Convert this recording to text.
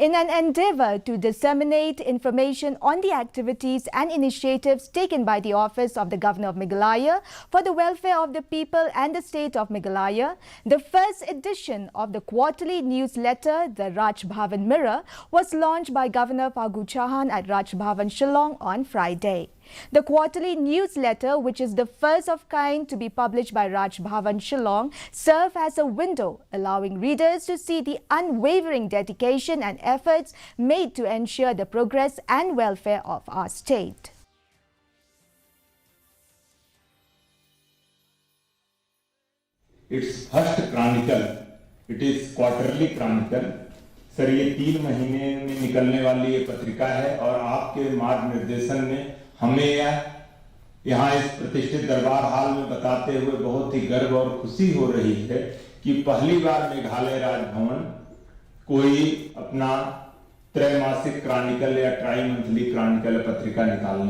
in an endeavor to disseminate information on the activities and initiatives taken by the Office of the Governor of Meghalaya for the welfare of the people and the state of Meghalaya. The first edition of the quarterly newsletter, the Raj Bhavan Mirror, was launched by Governor Phagu Chauhan at Raj Bhavan, Shillong on Friday. The quarterly newsletter, which is the first of kind to be published by Raj Bhavan Shillong, serves as a window allowing readers to see the unwavering dedication and efforts made to ensure the progress and welfare of our state. Its first chronicle, it is quarterly chronicle. Sir, ये 3 महीने में निकलने वाली ये पत्रिका है और आपके मार्ग निर्देशन में हमें यहाँ इस प्रतिष्ठित दरबार हाल में बताते हुए बहुत ही गर्व और खुशी हो रही है कि पहली बार मेघालय राजभवन कोई अपना त्रैमासिक क्रॉनिकल या ट्राई मंथली क्रॉनिकल पत्रिका निकालने